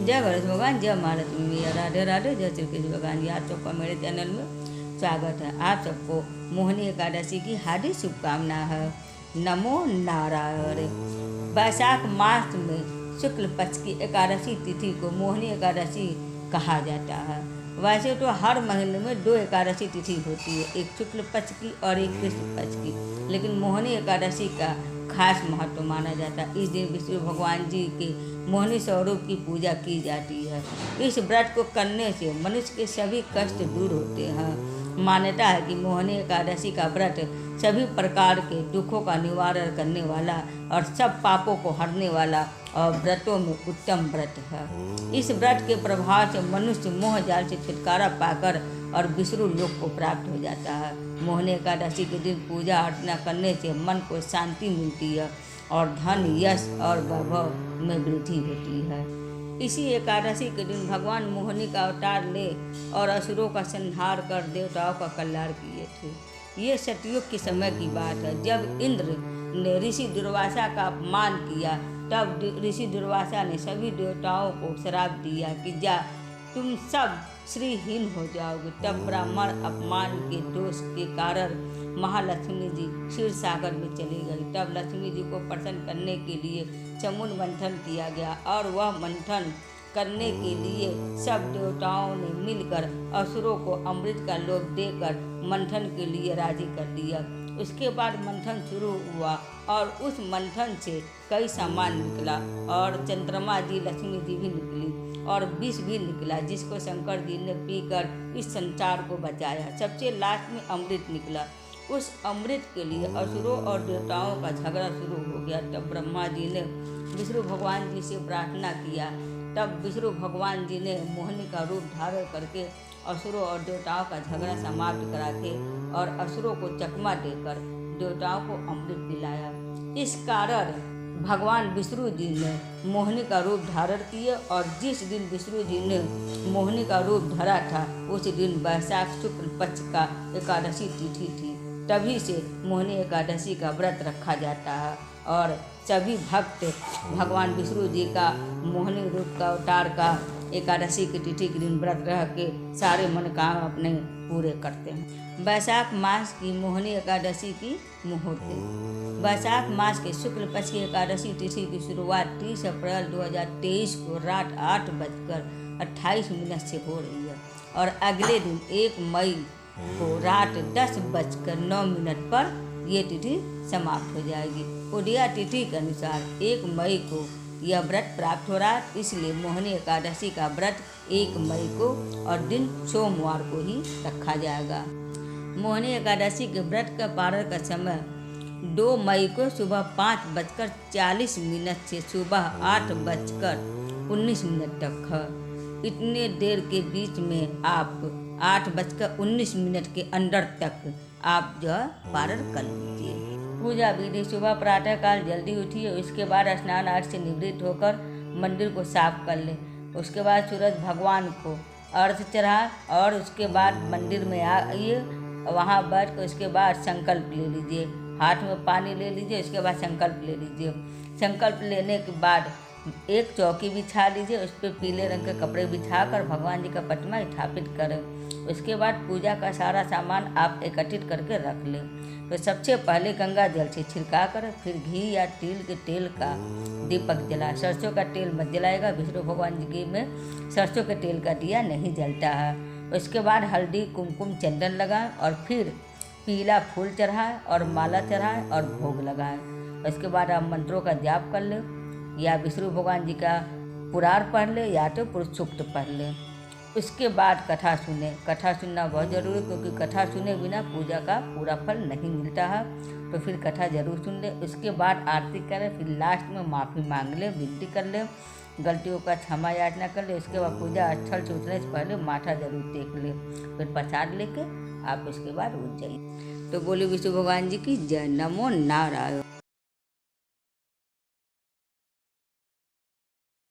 जय गणेश भगवान, जय महालक्ष्मी मैया, राधे राधे, जय श्री कृष्ण भगवान जी। आप सबका मेरे चैनल में स्वागत है। आप सबको मोहिनी एकादशी की हार्दिक शुभकामना है। नमो नारायण। वैशाख मास में शुक्ल पक्ष की एकादशी तिथि को मोहिनी एकादशी कहा जाता है। वैसे तो हर महीने में 2 एकादशी तिथि होती है, एक शुक्ल पक्ष की और एक कृष्ण पक्ष की, लेकिन मोहिनी एकादशी का खास महत्व माना जाता है। इस दिन विष्णु भगवान जी के मोहिनी स्वरूप की पूजा की जाती है। इस व्रत को करने से मनुष्य के सभी कष्ट दूर होते हैं। मान्यता है कि मोहिनी एकादशी का व्रत सभी प्रकार के दुखों का निवारण करने वाला और सब पापों को हरने वाला और व्रतों में उत्तम व्रत है। इस व्रत के प्रभाव से मनुष्य मोह जाल से छुटकारा पाकर और विष्णु लोक को प्राप्त हो जाता है। मोहिनी एकादशी के दिन पूजा अर्चना करने से मन को शांति मिलती है और धन, यश और वैभव में वृद्धि होती है। इसी एकादशी के दिन भगवान मोहिनी का अवतार ले और असुरों का संहार कर देवताओं का कल्याण किए थे। ये सतयुग के समय की बात है, जब इंद्र ने ऋषि दुर्वासा का अपमान किया। तब ऋषि दुर्वासा ने सभी देवताओं को श्राप दिया कि जा तुम सब श्रीहीन हो जाओगे। तब ब्राह्मण अपमान के दोष के कारण महालक्ष्मी जी क्षीर सागर में चली गई। तब लक्ष्मी जी को प्रसन्न करने के लिए चमुन मंथन किया गया और वह मंथन करने के लिए सब देवताओं ने मिलकर असुरों को अमृत का लोभ देकर मंथन के लिए राजी कर दिया। उसके बाद मंथन शुरू हुआ और उस मंथन से कई सामान निकला और चंद्रमा जी, लक्ष्मी जी भी निकली और विष भी निकला, जिसको शंकर जी ने पीकर इस संसार को बचाया। सबसे लास्ट में अमृत निकला। उस अमृत के लिए असुरों और देवताओं का झगड़ा शुरू हो गया। तब ब्रह्मा जी ने विष्णु भगवान जी से प्रार्थना किया। तब विष्णु भगवान जी ने मोहिनी का रूप धारण करके असुरों और देवताओं का झगड़ा समाप्त करा के और असुरों को चकमा देकर देवताओं को अमृत पिलाया। इस कारण भगवान विष्णु जी ने मोहिनी का रूप धारण किए और जिस दिन विष्णु जी ने मोहिनी का रूप धरा था उस दिन वैशाख शुक्ल पक्ष का एकादशी तिथि थी। तभी से मोहिनी एकादशी का व्रत रखा जाता है और सभी भक्त भगवान विष्णु जी का मोहिनी रूप का अवतार का एकादशी की तिथि के दिन व्रत रह के सारे मनोकामना अपने पूरे करते हैं। वैशाख मास की मोहिनी एकादशी की मुहूर्त। वैशाख मास के शुक्ल पक्ष की एकादशी तिथि की शुरुआत 30 अप्रैल 2023 को रात 8:28 से हो रही है और अगले दिन 1 मई को रात 10:09 पर ये तिथि समाप्त हो जाएगी। उदया तिथि के अनुसार 1 मई को यह व्रत प्राप्त हो रहा है, इसलिए मोहिनी एकादशी का व्रत 1 मई को और दिन सोमवार को ही रखा जाएगा। मोहिनी एकादशी के व्रत का पारण का समय 2 मई को सुबह 5:40 से सुबह 8:19 तक है। इतने देर के बीच में आप 8:19 के अंदर तक आप जो पारण कर लीजिए। पूजा विधि। सुबह प्रातःकाल जल्दी उठिए, उसके बाद स्नान आदि से निवृत्त होकर मंदिर को साफ कर लें। उसके बाद सूरज भगवान को अर्घ्य चढ़ाएं और उसके बाद मंदिर में आइए, वहाँ बैठ कर उसके बाद संकल्प ले लीजिए। हाथ में पानी ले लीजिए, उसके बाद संकल्प ले लीजिए। संकल्प लेने के बाद एक चौकी बिछा लीजिए, उस पर पीले रंग के कपड़े बिछाकर भगवान जी का प्रतिमा स्थापित करें। उसके बाद पूजा का सारा सामान आप एकत्रित करके रख लें। तो सबसे पहले गंगा जल से छिड़का कर फिर घी या तिल के तेल का दीपक जलाए। सरसों का तेल मत जलाएगा, विष्णु भगवान जी में सरसों के तेल का दिया नहीं जलता है। उसके बाद हल्दी, कुमकुम, चंदन लगाएं और फिर पीला फूल चढ़ाएं और माला चढ़ाएं और भोग लगाएं। उसके बाद आप मंत्रों का जाप कर लें या विष्णु भगवान जी का पुराण पढ़ ले या तो पुरुष सूक्त पढ़ लें। उसके बाद कथा सुने। कथा सुनना बहुत ज़रूरी है, क्योंकि कथा सुने बिना पूजा का पूरा फल नहीं मिलता है। तो फिर कथा जरूर सुन ले। उसके बाद आरती करें, फिर लास्ट में माफ़ी मांग ले, विनती कर ले, गलतियों का क्षमा याचना कर ले। उसके बाद पूजा स्थल से उतरने से पहले माथा जरूर टेक ले, फिर प्रसाद लेके आप उसके बाद उठ जाइए। तो बोले विष्णु भगवान जी की जय। नमो नारायण।